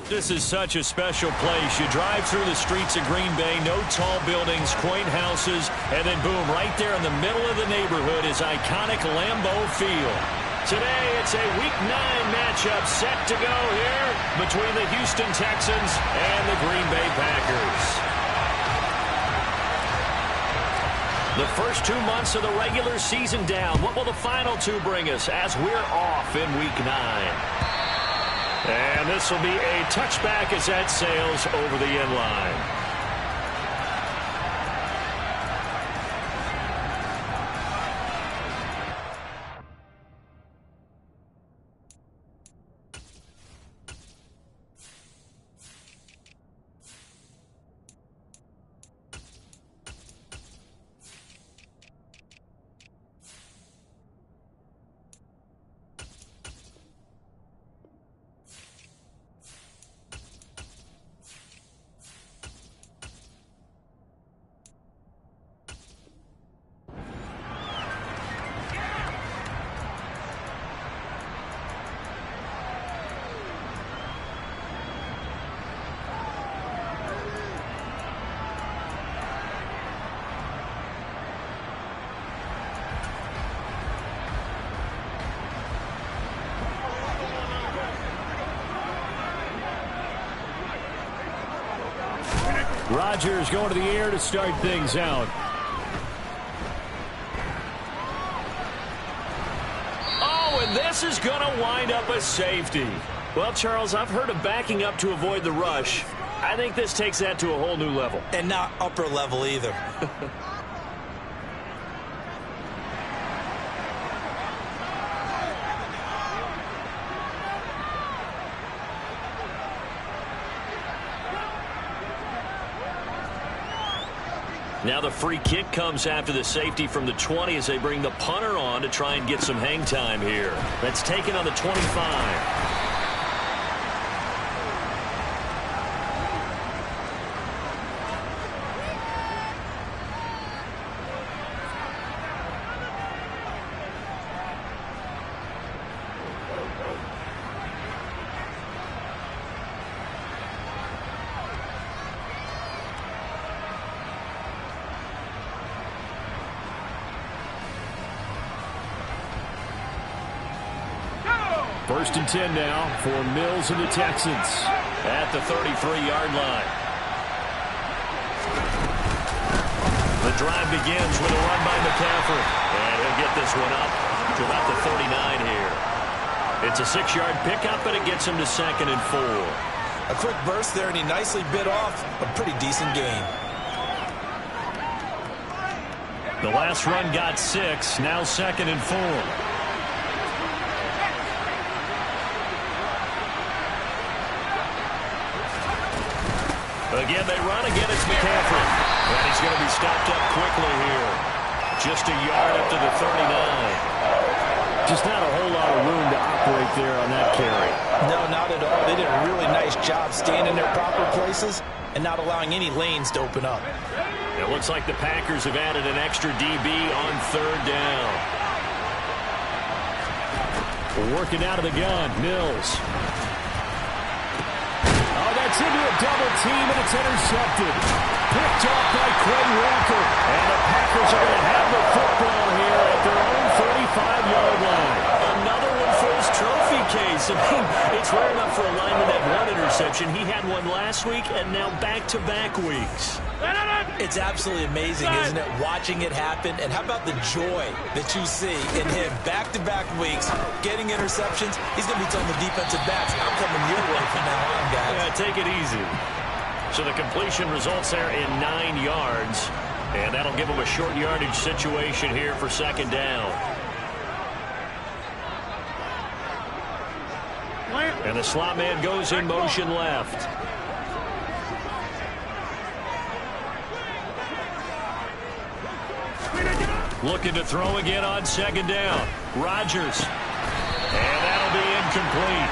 This is such a special place. You drive through the streets of Green Bay, no tall buildings, quaint houses, and then boom, right there in the middle of the neighborhood is iconic Lambeau Field. Today, it's a Week 9 matchup set to go here between the Houston Texans and the Green Bay Packers. The first 2 months of the regular season down. What will the final 2 bring us as we're off in Week 9? And this will be a touchback as that sails over the end line. Rodgers going to the air to start things out. Oh, and this is going to wind up a safety. Well, Charles, I've heard of backing up to avoid the rush. I think this takes that to a whole new level. And not upper level either. Now the free kick comes after the safety from the 20 as they bring the punter on to try and get some hang time here. That's taken on the 25. First and 10 now for Mills and the Texans at the 33-yard line. The drive begins with a run by McCaffrey. And he'll get this one up to about the 39 here. It's a 6-yard pickup, and it gets him to 2nd and 4. A quick burst there, and he nicely bit off a pretty decent gain. The last run got 6, now 2nd and 4. Again, they run. Again, it's McCaffrey. And he's going to be stopped up quickly here. Just a yard up to the 39. Just not a whole lot of room to operate there on that carry. No, not at all. They did a really nice job staying in their proper places and not allowing any lanes to open up. It looks like the Packers have added an extra DB on 3rd down. Working out of the gun, Mills. It's into a double team, and it's intercepted. Picked off by Quay Walker. And the Packers are going to have the football here at their own 35-yard line. Another one for his trophy case. I mean, it's rare enough for a lineman to have one interception. He had one last week, and now back-to-back weeks. It's absolutely amazing, isn't it, watching it happen? And how about the joy that you see in him back-to-back weeks, getting interceptions? He's going to be telling the defensive backs, I'm coming your way from now on, guys. Yeah, take it easy. So the completion results there in 9 yards, and that'll give him a short yardage situation here for 2nd down. And the slot man goes in motion left. Looking to throw again on 2nd down. Rodgers. And that'll be incomplete.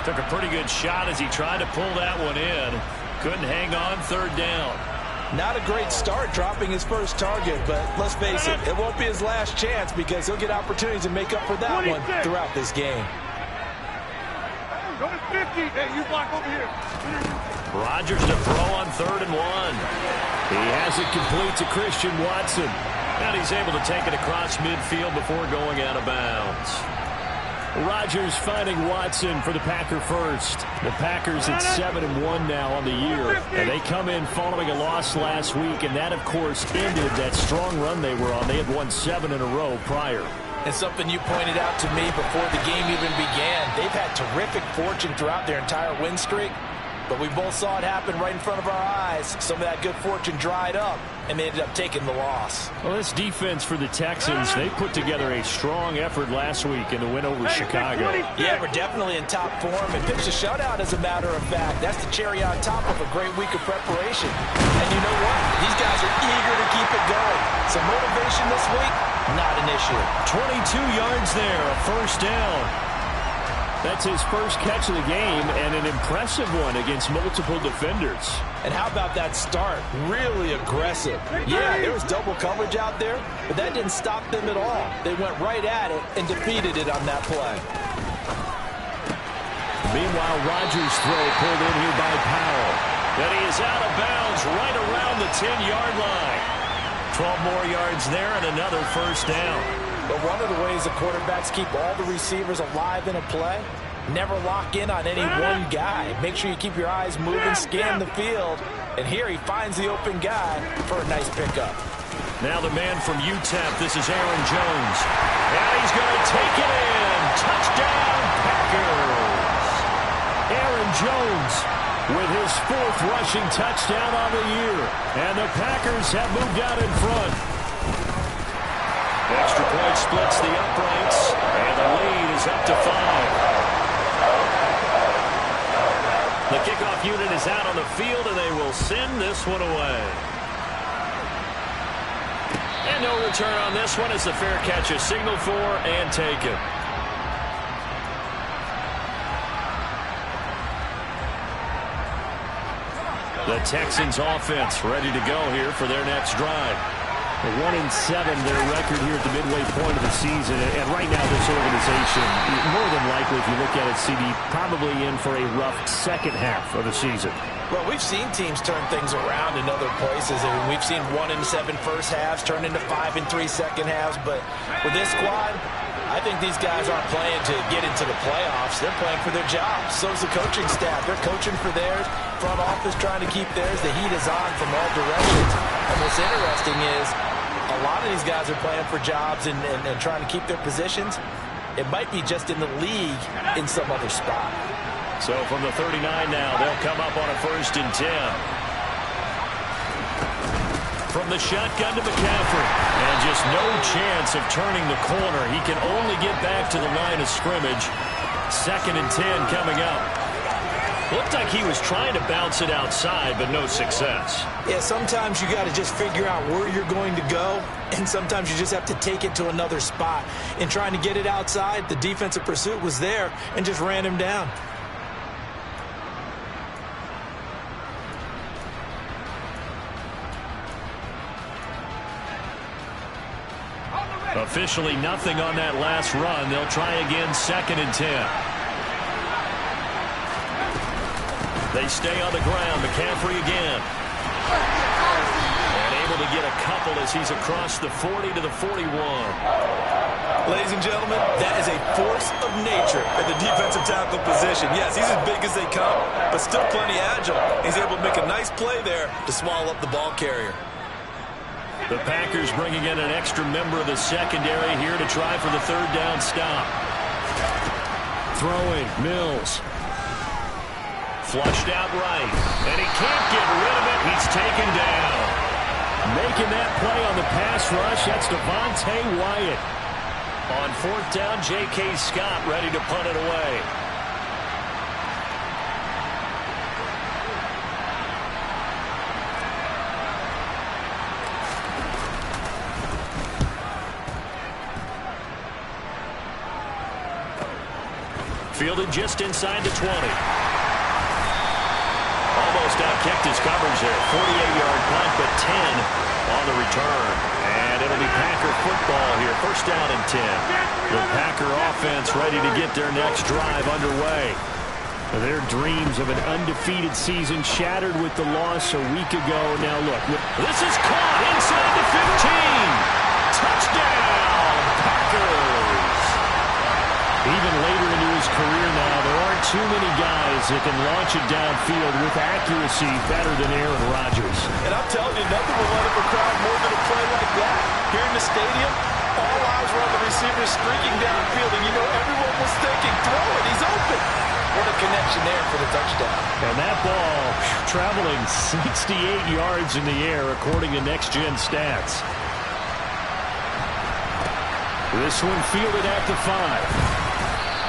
Took a pretty good shot as he tried to pull that one in. Couldn't hang on 3rd down. Not a great start dropping his first target, but let's face it, it won't be his last chance because he'll get opportunities to make up for that one throughout this game. Go to 50. Rodgers to throw on 3rd and 1. He has it complete to Christian Watson. And he's able to take it across midfield before going out of bounds. Rodgers finding Watson for the Packer first. The Packers at 7-1 now on the year. And they come in following a loss last week. And that, of course, ended that strong run they were on. They had won 7 in a row prior. And something you pointed out to me before the game even began. They've had terrific fortune throughout their entire win streak. But we both saw it happen right in front of our eyes. Some of that good fortune dried up, and they ended up taking the loss. Well, this defense for the Texans, they put together a strong effort last week in the win over Chicago. Yeah, we're definitely in top form, and pitched a shutout, as a matter of fact. That's the cherry on top of a great week of preparation. And you know what? These guys are eager to keep it going. So motivation this week, not an issue. 22 yards there, a first down. That's his first catch of the game, and an impressive one against multiple defenders. And how about that start? Really aggressive. Yeah, there was double coverage out there, but that didn't stop them at all. They went right at it and defeated it on that play. Meanwhile, Rodgers' throw pulled in here by Powell. Then he is out of bounds right around the 10-yard line. 12 more yards there and another first down. But one of the ways the quarterbacks keep all the receivers alive in a play, never lock in on any one guy. Make sure you keep your eyes moving, scan the field. And here he finds the open guy for a nice pickup. Now the man from UTEP, this is Aaron Jones. And he's going to take it in. Touchdown, Packers. Aaron Jones with his 4th rushing touchdown on the year. And the Packers have moved out in front. Extra point splits the uprights, and the lead is up to 5. The kickoff unit is out on the field, and they will send this one away. And no return on this one as the fair catch is signaled for and taken. The Texans offense ready to go here for their next drive. 1-7 their record here at the midway point of the season. And right now this organization, more than likely if you look at it, CD, probably in for a rough second half of the season. Well, we've seen teams turn things around in other places. I mean, we've seen 1-7 first halves turn into 5-3 second halves. But with this squad, I think these guys aren't playing to get into the playoffs. They're playing for their jobs. So is the coaching staff. They're coaching for theirs. Front office trying to keep theirs. The heat is on from all directions. And what's interesting is a lot of these guys are playing for jobs and trying to keep their positions. It might be just in the league in some other spot. So from the 39 now, they'll come up on a 1st and 10. From the shotgun to McCaffrey. And just no chance of turning the corner. He can only get back to the line of scrimmage. 2nd and 10 coming up. Looked like he was trying to bounce it outside, but no success. Yeah, sometimes you got to just figure out where you're going to go, and sometimes you just have to take it to another spot. In trying to get it outside, the defensive pursuit was there and just ran him down. Officially nothing on that last run. They'll try again, 2nd and 10. They stay on the ground. McCaffrey again. And able to get a couple as he's across the 40 to the 41. Ladies and gentlemen, that is a force of nature at the defensive tackle position. Yes, he's as big as they come, but still plenty agile. He's able to make a nice play there to swallow up the ball carrier. The Packers bringing in an extra member of the secondary here to try for the 3rd down stop. Throwing, Mills. Flushed out right. And he can't get rid of it. He's taken down. Making that play on the pass rush, that's Devontae Wyatt. On 4th down, J.K. Scott ready to punt it away. Fielded just inside the 20. Almost out-kicked his coverage there. 48-yard punt, but 10 on the return. And it'll be Packer football here. 1st down and 10. The Packer offense ready to get their next drive underway. Their dreams of an undefeated season shattered with the loss a week ago. Now look, this is caught inside the 15. Touchdown, Packers. Even later into his career now, there aren't too many guys that can launch it downfield with accuracy better than Aaron Rodgers. And I'm telling you, nothing will let up a crowd more than a play like that. Here in the stadium, all eyes were on the receiver streaking downfield, and you know everyone was thinking, throw it, he's open. What a connection there for the touchdown. And that ball traveling 68 yards in the air, according to Next Gen Stats. This one fielded at the 5.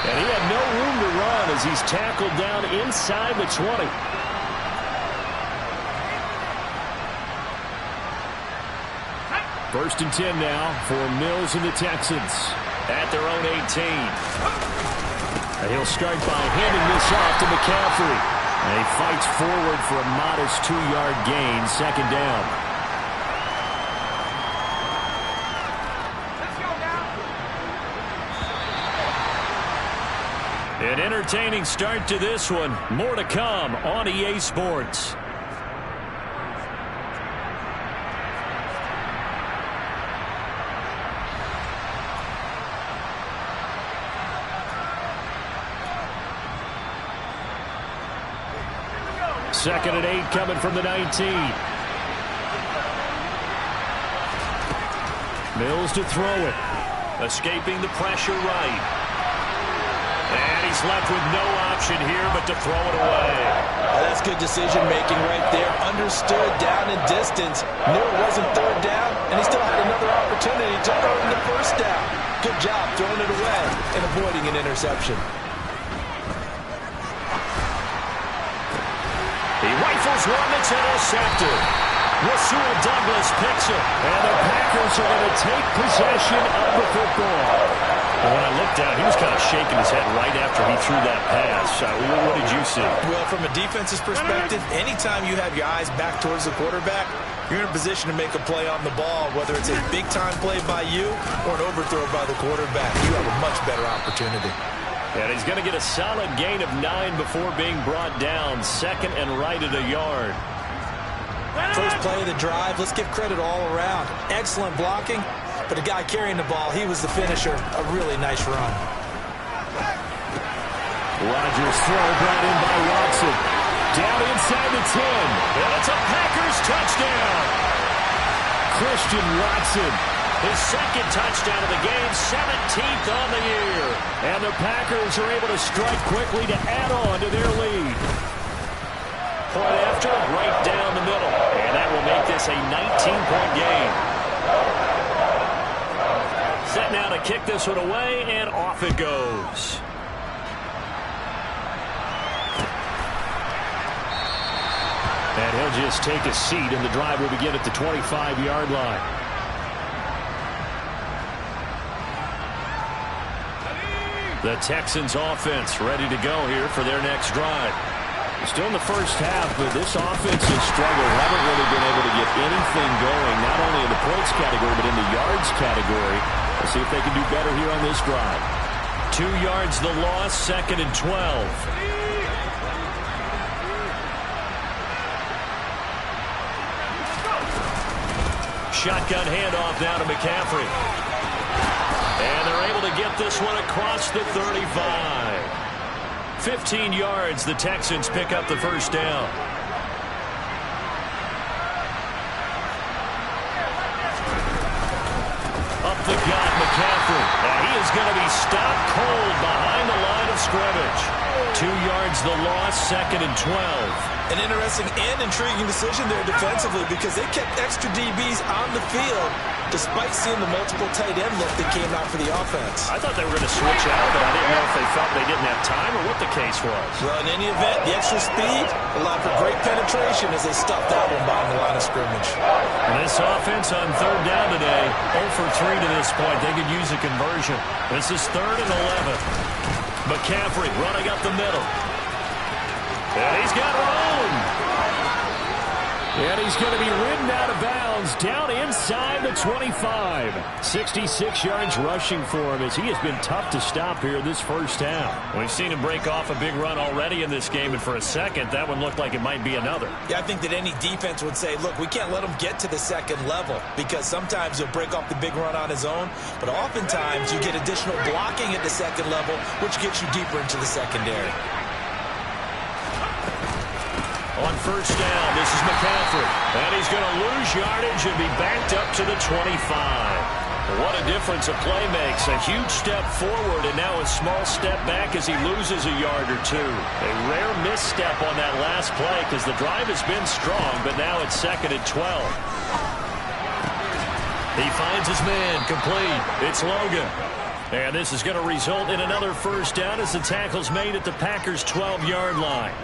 And he had no room to run as he's tackled down inside the 20. First and 10 now for Mills and the Texans at their own 18. And he'll start by handing this off to McCaffrey. And he fights forward for a modest 2-yard gain, second down. An entertaining start to this one. More to come on EA Sports. Second and 8 coming from the 19. Mills to throw it. Escaping the pressure right. And he's left with no option here but to throw it away. That's good decision-making right there. Understood down in distance. Knew it wasn't third down, and he still had another opportunity to earn the first down. Good job throwing it away and avoiding an interception. He rifles one that's intercepted. Rasul Douglas picks it, and the Packers are going to take possession of the football. When I looked down, he was kind of shaking his head right after he threw that pass. What did you see? Well, from a defense's perspective, anytime you have your eyes back towards the quarterback, you're in a position to make a play on the ball, whether it's a big-time play by you or an overthrow by the quarterback. You have a much better opportunity. And he's going to get a solid gain of 9 before being brought down. Second and right at a yard. First play of the drive, let's give credit all around. Excellent blocking, but the guy carrying the ball, he was the finisher. A really nice run. Rodgers throw brought in by Watson. Down inside the 10. And it's a Packers touchdown. Christian Watson, his second touchdown of the game, 17th on the year. And the Packers are able to strike quickly to add on to their lead. Point after, right down the middle. And that will make this a 19-point game. Set now to kick this one away, and off it goes. And he'll just take a seat, and the drive will begin at the 25-yard line. The Texans offense ready to go here for their next drive. Still in the first half, but this offense has struggled. Haven't really been able to get anything going, not only in the points category, but in the yards category. We'll see if they can do better here on this drive. 2 yards the loss, second and 12. Shotgun handoff now to McCaffrey. And they're able to get this one across the 35. 15 yards, the Texans pick up the first down. Up the gut, McCaffrey. Now he is going to be stopped cold behind the line of scrimmage. 2 yards the loss, second and 12. An interesting and intriguing decision there defensively because they kept extra DBs on the field despite seeing the multiple tight end look that came out for the offense. I thought they were going to switch out, but I didn't know if they felt they didn't have time or what the case was. Well, in any event, the extra speed allowed for great penetration as they stuffed that one behind the line of scrimmage. And this offense on third down today, 0 for 3 to this point. They could use a conversion. This is 3rd and 11. McCaffrey running up the middle. And he's got room. And he's going to be ridden out of bounds down inside the 25. 66 yards rushing for him as he has been tough to stop here this first half. We've seen him break off a big run already in this game, and for a second, that one looked like it might be another. Yeah, I think that any defense would say, look, we can't let him get to the second level because sometimes he'll break off the big run on his own, but oftentimes you get additional blocking at the second level, which gets you deeper into the secondary. On first down, this is McCaffrey. And he's going to lose yardage and be backed up to the 25. What a difference a play makes. A huge step forward and now a small step back as he loses a yard or two. A rare misstep on that last play because the drive has been strong, but now it's 2nd and 12. He finds his man, complete. It's Logan. And this is going to result in another first down as the tackle's made at the Packers' 12-yard line.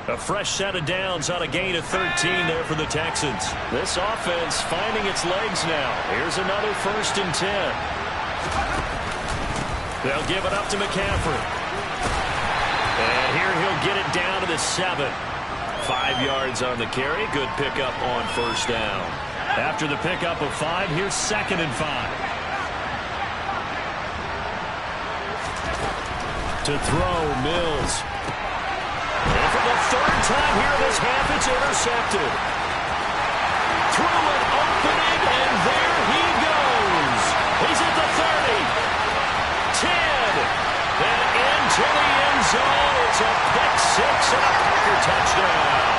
A fresh set of downs on a gain of 13 there for the Texans. This offense finding its legs now. Here's another 1st and 10. They'll give it up to McCaffrey. And here he'll get it down to the 7. 5 yards on the carry. Good pickup on first down. After the pickup of 5, here's 2nd and 5. To throw, Mills. And for the 3rd time here this half, it's intercepted. Through an opening, and there he goes. He's at the 30, 10, and into the end zone. It's a pick 6 and a Packer touchdown.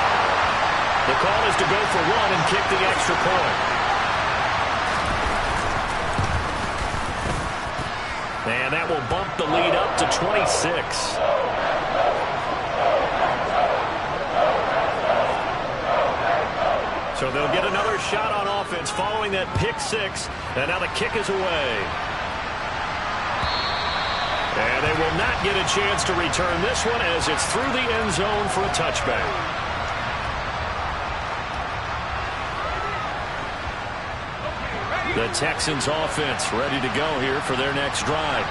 The call is to go for 1 and kick the extra point. And that will bump the lead up to 26. So they'll get another shot on offense following that pick 6. And now the kick is away. And they will not get a chance to return this one as it's through the end zone for a touchback. The Texans offense ready to go here for their next drive.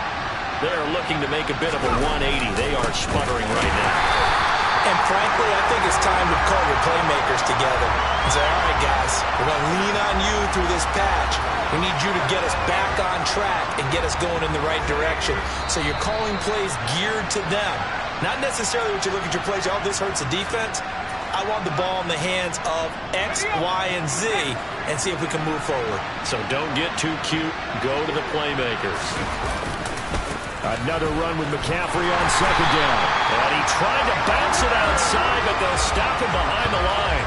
They're looking to make a bit of a 180. They are sputtering right now. And frankly, I think it's time to call your playmakers together and say, all right, guys, we're going to lean on you through this patch. We need you to get us back on track and get us going in the right direction. So you're calling plays geared to them. Not necessarily what you look at your plays, oh, this hurts the defense. I want the ball in the hands of X, Y, and Z and see if we can move forward. So don't get too cute. Go to the playmakers. Another run with McCaffrey on 2nd down. And he tried to bounce it outside, but they'll stop him behind the line.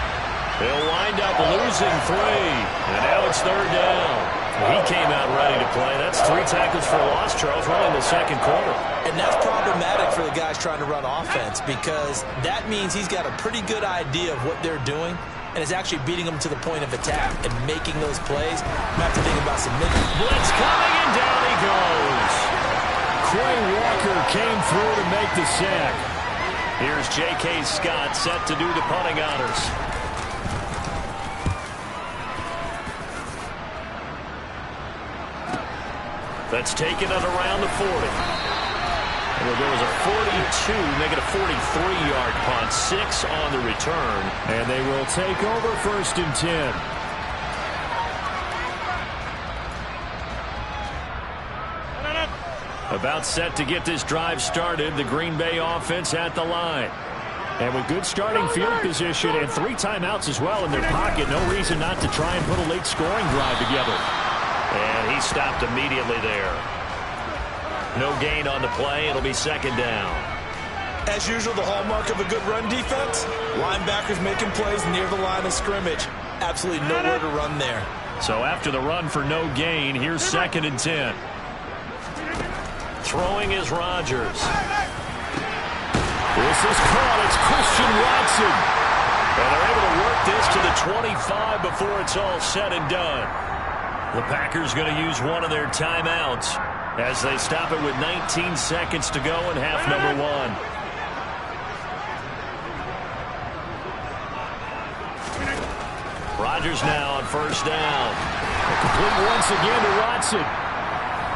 He'll wind up losing 3. And now it's 3rd down. He came out ready to play. That's 3 tackles for a loss, Charles, running the second quarter. And that's problematic for the guys trying to run offense because that means he's got a pretty good idea of what they're doing and is actually beating them to the point of attack and making those plays. You have to think about submitting. Blitz coming, and down he goes. Quay Walker came through to make the sack. Here's J.K. Scott set to do the punting honors. That's taken at around the 40. Well, there was a 42, make it a 43-yard punt, 6 on the return. And they will take over 1st and 10. About set to get this drive started, the Green Bay offense at the line. And with good starting field position and 3 timeouts as well in their pocket, no reason not to try and put a late scoring drive together. And he stopped immediately there. No gain on the play. It'll be 2nd down. As usual, the hallmark of a good run defense, linebackers making plays near the line of scrimmage. Absolutely nowhere to run there. So after the run for no gain, here's 2nd and 10. Throwing is Rodgers. This is caught. It's Christian Watson. And they're able to work this to the 25 before it's all said and done. The Packers going to use one of their timeouts as they stop it with 19 seconds to go in half number 1. Rodgers now on first down. Complete once again to Watson.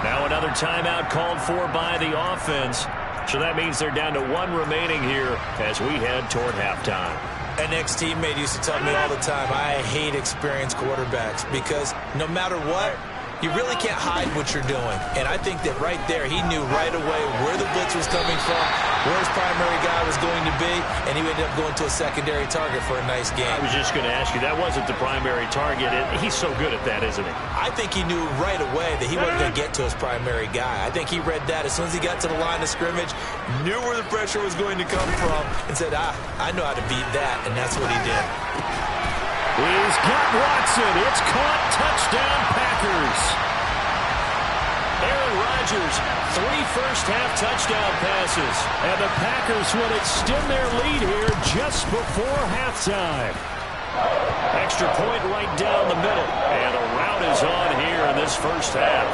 Now another timeout called for by the offense. So that means they're down to 1 remaining here as we head toward halftime. An ex-teammate used to tell me all the time, I hate experienced quarterbacks because no matter what, you really can't hide what you're doing. And I think that right there, he knew right away where the blitz was coming from, where his primary guy was going to be, and he ended up going to a secondary target for a nice game. I was just going to ask you, that wasn't the primary target. He's so good at that, isn't he? I think he knew right away that he wasn't going to get to his primary guy. I think he read that as soon as he got to the line of scrimmage, knew where the pressure was going to come from, and said, I know how to beat that, and that's what he did. He's got Watson. It's caught. Touchdown, Packers. Aaron Rodgers, 3 first-half touchdown passes. And the Packers will extend their lead here just before halftime. Extra point right down the middle. And a rout is on here in this first half.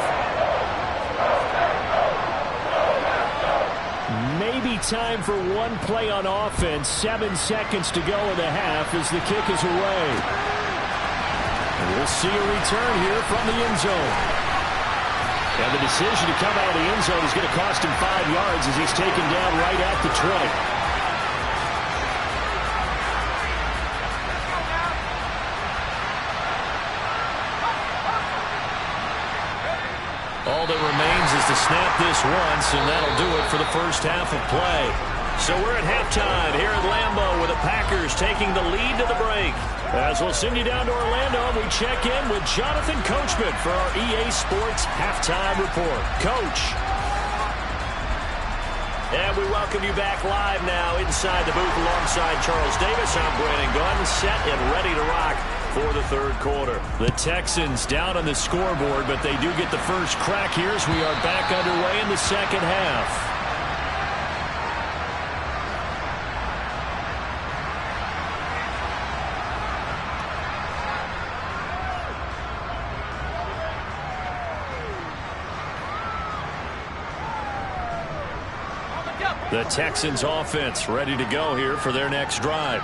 Maybe time for one play on offense. 7 seconds to go in the half as the kick is away. And we'll see a return here from the end zone. And the decision to come out of the end zone is going to cost him 5 yards as he's taken down right at the 20. All that remains is to snap this once, and that'll do it for the first half of play. So we're at halftime here at Lambeau with the Packers taking the lead to the break. As we'll send you down to Orlando, we check in with Jonathan Coachman for our EA Sports Halftime Report. Coach. And we welcome you back live now inside the booth alongside Charles Davis. I'm Brandon Gunn, set and ready to rock for the third quarter. The Texans down on the scoreboard, but they do get the first crack here as we are back underway in the second half. The Texans offense ready to go here for their next drive.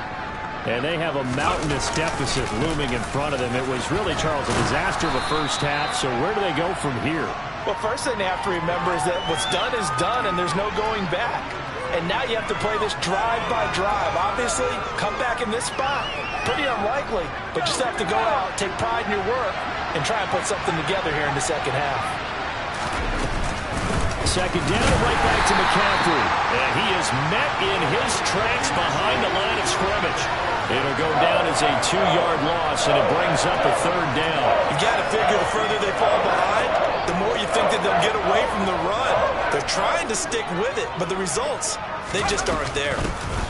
And they have a mountainous deficit looming in front of them. It was really, Charles, a disaster of a first half. So where do they go from here? Well, first thing they have to remember is that what's done is done, and there's no going back. And now you have to play this drive by drive. Obviously, come back in this spot. Pretty unlikely, but you just have to go out, take pride in your work, and try and put something together here in the second half. Second down and right back to McCaffrey. And he is met in his tracks behind the line of scrimmage. It'll go down as a 2-yard loss, and it brings up a third down. You got to figure the further they fall behind, the more you think that they'll get away from the run. They're trying to stick with it, but the results, they just aren't there.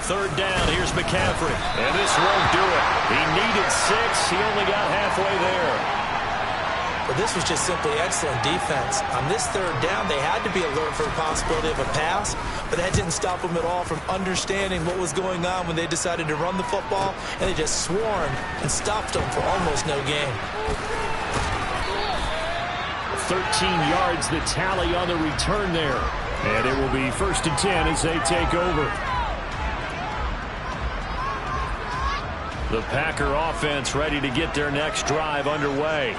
Third down, here's McCaffrey. And this won't do it. He needed 6. He only got halfway there. But this was just simply excellent defense. On this third down, they had to be alert for the possibility of a pass, but that didn't stop them at all from understanding what was going on when they decided to run the football, and they just swarmed and stopped them for almost no gain. 13 yards the tally on the return there. And it will be 1st and 10 as they take over. The Packer offense ready to get their next drive underway.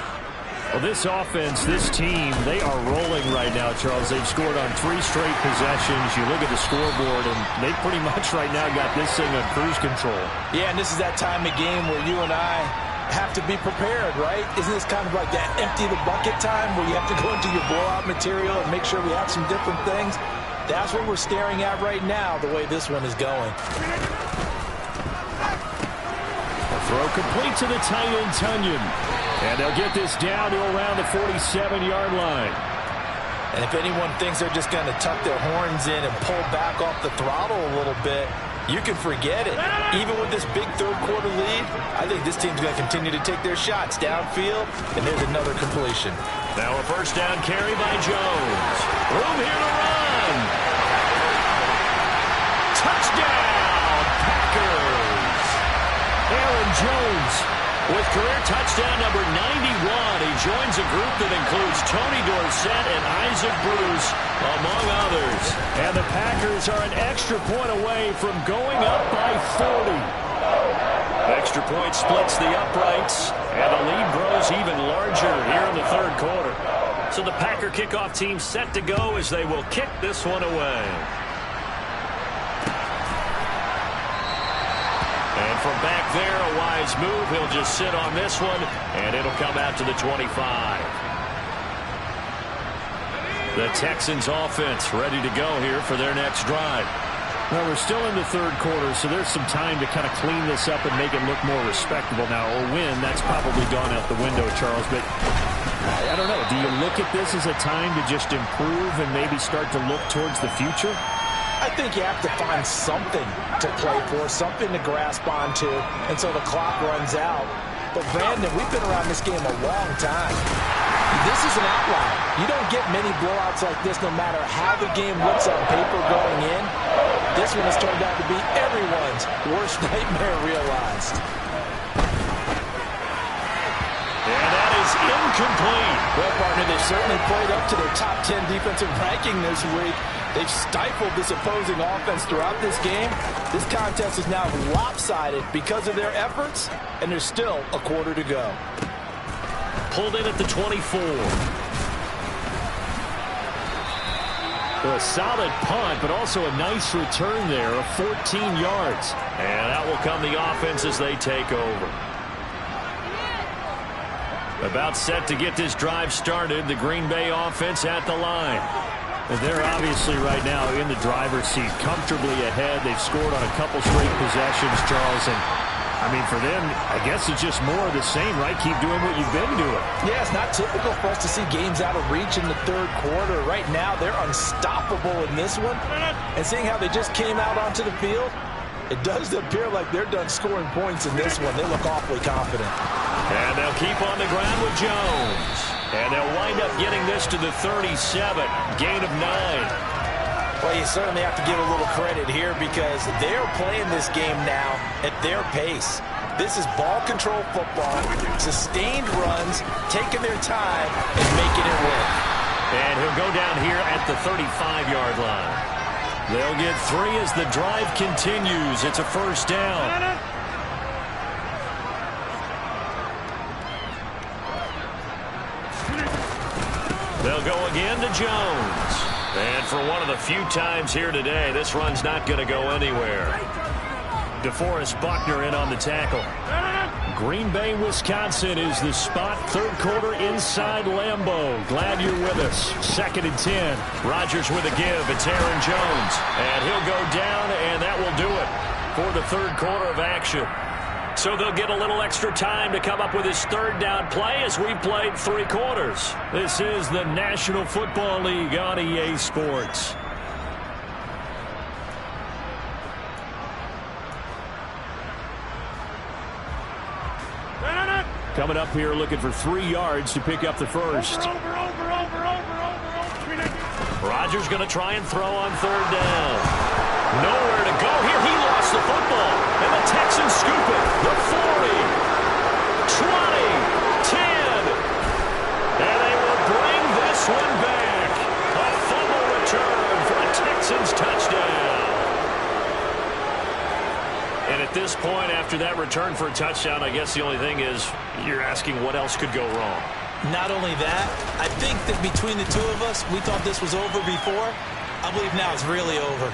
Well, this offense, this team, they are rolling right now, Charles. They've scored on 3 straight possessions. You look at the scoreboard, and they pretty much right now got this thing on cruise control. Yeah, and this is that time of game where you and I have to be prepared, right? Isn't this kind of like that empty the bucket time where you have to go into your blowout material and make sure we have some different things? That's what we're staring at right now, the way this one is going. A throw complete to the tight end, Tunyon. And they'll get this down to around the 47-yard line. And if anyone thinks they're just going to tuck their horns in and pull back off the throttle a little bit, you can forget it. Even with this big third-quarter lead, I think this team's going to continue to take their shots downfield, and there's another completion. Now a first down carry by Jones. Room here to run. Touchdown, Packers. Aaron Jones with career touchdown number 91. He joins a group that includes Tony Dorsett and Isaac Bruce, among others. And the Packers are an extra point away from going up by 40. Extra point splits the uprights, and the lead grows even larger here in the third quarter. So the Packer kickoff team set to go as they will kick this one away. And from back there, a wise move. He'll just sit on this one, and it'll come out to the 25. The Texans offense ready to go here for their next drive. Well, we're still in the third quarter, so there's some time to kind of clean this up and make it look more respectable now. Or win, that's probably gone out the window, Charles. But I don't know. Do you look at this as a time to just improve and maybe start to look towards the future? I think you have to find something to play for, something to grasp onto until the clock runs out. But, Brandon, we've been around this game a long time. This is an outlier. You don't get many blowouts like this no matter how the game looks on paper going in. This one has turned out to be everyone's worst nightmare realized. And that is incomplete. Well, partner, they've certainly played up to their top 10 defensive ranking this week. They've stifled this opposing offense throughout this game. This contest is now lopsided because of their efforts, and there's still a quarter to go. Pulled in at the 24. A solid punt, but also a nice return there of 14 yards. And that will come the offense as they take over. About set to get this drive started. The Green Bay offense at the line. And they're obviously right now in the driver's seat, comfortably ahead. They've scored on a couple straight possessions, Charles. And, I mean, for them, I guess it's just more of the same, right? Keep doing what you've been doing. Yeah, it's not typical for us to see games out of reach in the third quarter. Right now, they're unstoppable in this one. And seeing how they just came out onto the field, it does appear like they're done scoring points in this one. They look awfully confident. And they'll keep on the ground with Jones. And they'll wind up getting this to the 37. Gain of 9. Well, you certainly have to give a little credit here because they're playing this game now at their pace. This is ball control football, sustained runs, taking their time, and making it work. And he'll go down here at the 35-yard line. They'll get 3 as the drive continues. It's a first down. They'll go again to Jones. And for one of the few times here today, this run's not going to go anywhere. DeForest Buckner in on the tackle. Green Bay, Wisconsin is the spot. Third quarter inside Lambeau. Glad you're with us. 2nd and 10. Rodgers with a give. It's Aaron Jones. And he'll go down, and that will do it for the third quarter of action. So they'll get a little extra time to come up with his third down play as we've played 3 quarters. This is the National Football League on EA Sports. Coming up here looking for 3 yards to pick up the first. Rodgers going to try and throw on third down. Nowhere to go here. He lost the football. And the Texans scoop it. The 40, 20, 10. And they will bring this one back. A fumble return for a Texans touchdown. And at this point, after that return for a touchdown, I guess the only thing is you're asking what else could go wrong. Not only that, I think that between the two of us, we thought this was over before. I believe now it's really over.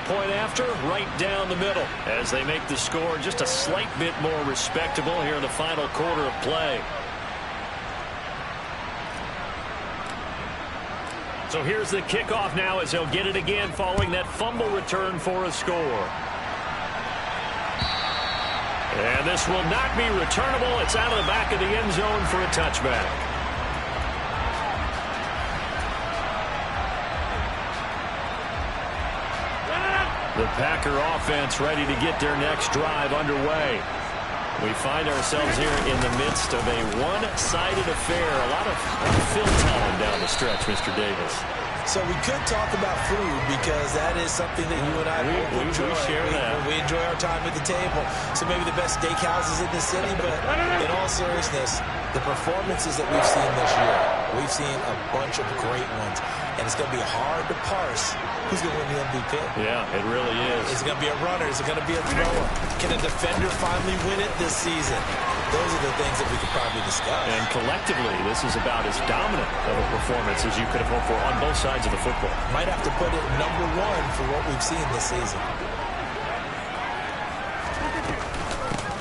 Point after, right down the middle as they make the score just a slight bit more respectable here in the final quarter of play. So here's the kickoff now as they'll get it again following that fumble return for a score. And this will not be returnable. It's out of the back of the end zone for a touchback. The Packer offense ready to get their next drive underway. We find ourselves here in the midst of a one-sided affair. A lot of fill time down the stretch, Mr. Davis. So we could talk about food because that is something that you and I enjoy. We share that. We enjoy our time at the table. So maybe the best steakhouses in the city, but in all seriousness, the performances that we've seen this year, we've seen a bunch of great ones. And it's going to be hard to parse who's going to win the MVP. Yeah, it really is. Is it going to be a runner? Is it going to be a thrower? Can a defender finally win it this season? Those are the things that we could probably discuss. And collectively, this is about as dominant of a performance as you could have hoped for on both sides of the football. Might have to put it number 1 for what we've seen this season.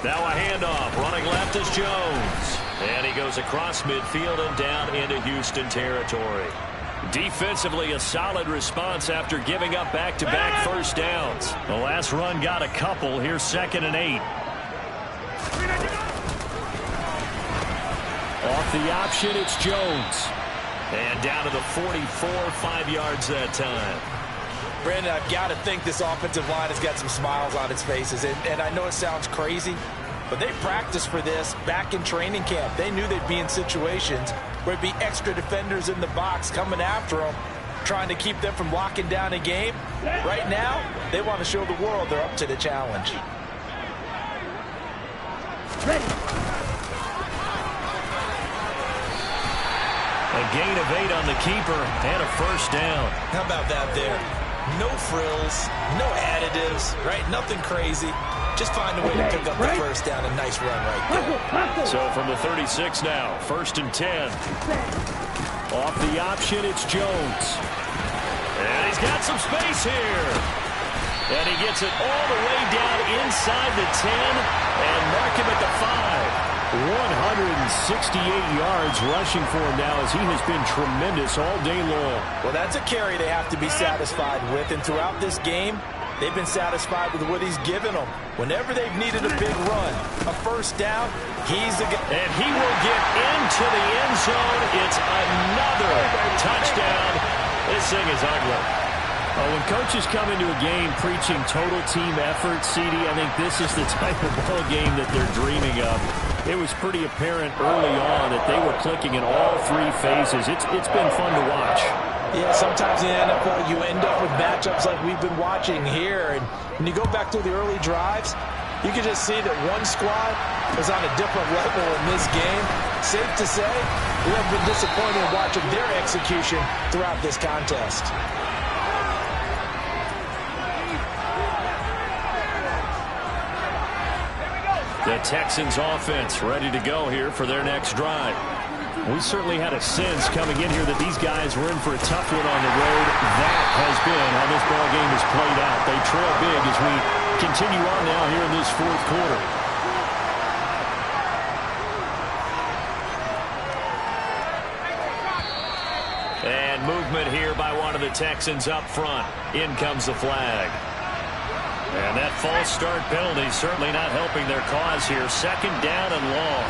Now a handoff. Running left is Jones. And he goes across midfield and down into Houston territory. Defensively, a solid response after giving up back-to-back first downs. The last run got a couple. Here's 2nd and 8. Off the option, it's Jones. And down to the 44, 5 yards that time. Brandon, I've got to think this offensive line has got some smiles on its faces. And I know it sounds crazy, but they practiced for this back in training camp. They knew they'd be in situations where it'd be extra defenders in the box coming after them, trying to keep them from locking down a game. Right now, they want to show the world they're up to the challenge. Ready. A gain of 8 on the keeper and a first down. How about that there? No frills, no additives, right? Nothing crazy. Just find a way to pick up the first down. A nice run right there. So from the 36 now, 1st and 10. Off the option, it's Jones. And he's got some space here. And he gets it all the way down inside the 10 and mark him at the 5. 168 yards rushing for him now as he has been tremendous all day long. Well, that's a carry they have to be satisfied with. And throughout this game, they've been satisfied with what he's given them. Whenever they've needed a big run, a first down, he's the guy. And he will get into the end zone. It's another touchdown. This thing is ugly. Oh, when coaches come into a game preaching total team effort, CD, I think this is the type of ball game that they're dreaming of. It was pretty apparent early on that they were clicking in all 3 phases. It's been fun to watch. Yeah, sometimes in the NFL you end up with matchups like we've been watching here. And when you go back through the early drives, you can just see that one squad is on a different level in this game. Safe to say, we have been disappointed in watching their execution throughout this contest. The Texans offense ready to go here for their next drive. We certainly had a sense coming in here that these guys were in for a tough one on the road. That has been how this ball game has played out. They trail big as we continue on now here in this 4th quarter. And movement here by one of the Texans up front. In comes the flag. And that false start penalty certainly not helping their cause here. 2nd down and long.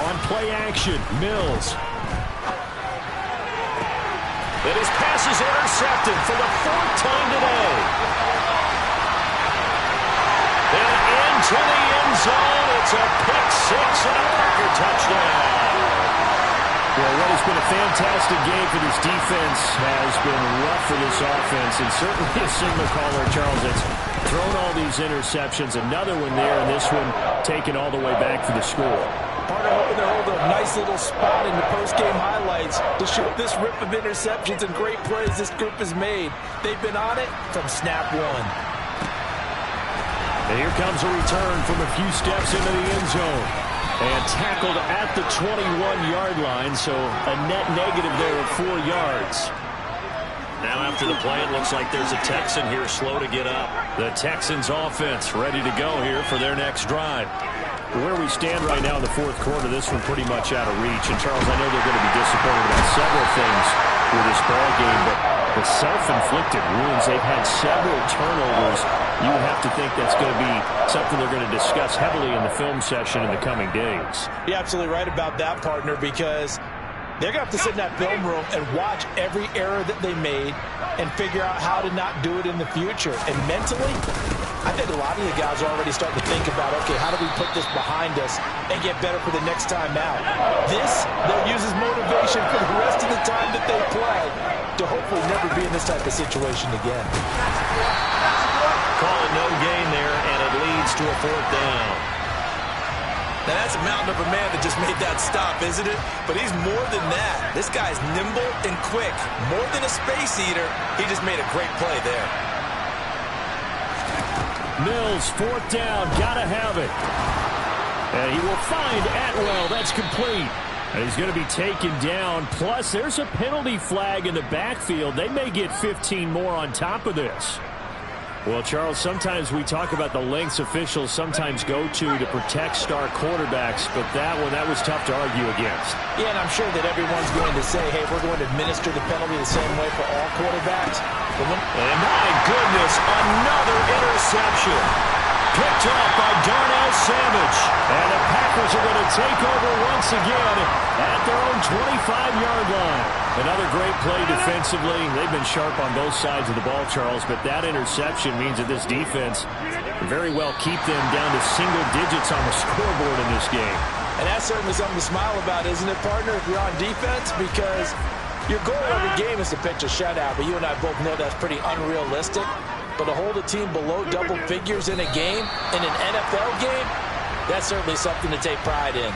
On play action, Mills. And his pass is intercepted for the 4th time today. And into the end zone. It's a pick 6 and a Packer touchdown. Well, what has been a fantastic game for this defense has been rough for this offense, and certainly a signal caller, Charles, that's thrown all these interceptions. Another one there, and this one taken all the way back for the score. Partner hoping to hold a nice little spot in the post-game highlights to show this rip of interceptions and great plays this group has made. They've been on it from snap one. And here comes a return from a few steps into the end zone. And tackled at the 21-yard line, so a net negative there of 4 yards. Now after the play, it looks like there's a Texan here slow to get up. The Texans offense ready to go here for their next drive. Where we stand right now in the 4th quarter, this one pretty much out of reach. And Charles, I know they're going to be disappointed about several things with this ball game, but the self-inflicted wounds, they've had several turnovers. You have to think that's going to be something they're going to discuss heavily in the film session in the coming days. You're absolutely right about that, partner, because they're going to have to sit in that film room and watch every error that they made and figure out how to not do it in the future. And mentally, I think a lot of you guys are already starting to think about, okay, how do we put this behind us and get better for the next time out? This, they'll use as motivation for the rest of the time that they play to hopefully never be in this type of situation again. Call it no gain there, and it leads to a 4th down. Now, that's a mountain of a man that just made that stop, isn't it? But he's more than that. This guy's nimble and quick. More than a space eater, he just made a great play there. Mills, 4th down, gotta have it. And he will find Atwell. That's complete. And he's going to be taken down. Plus, there's a penalty flag in the backfield. They may get 15 more on top of this. Well, Charles, sometimes we talk about the lengths officials sometimes go to protect star quarterbacks, but that was tough to argue against. Yeah, and I'm sure that everyone's going to say, hey, we're going to administer the penalty the same way for all quarterbacks. And my goodness, another interception. Picked off by Darnell Savage. And the Packers are going to take over once again at their own 25-yard line. Another great play defensively. They've been sharp on both sides of the ball, Charles, but that interception means that this defense can very well keep them down to single digits on the scoreboard in this game. And that's certainly something to smile about, isn't it, partner, if you're on defense? Because your goal every game is to pitch a shutout, but you and I both know that's pretty unrealistic. But to hold a team below double figures in a game, in an NFL game, that's certainly something to take pride in.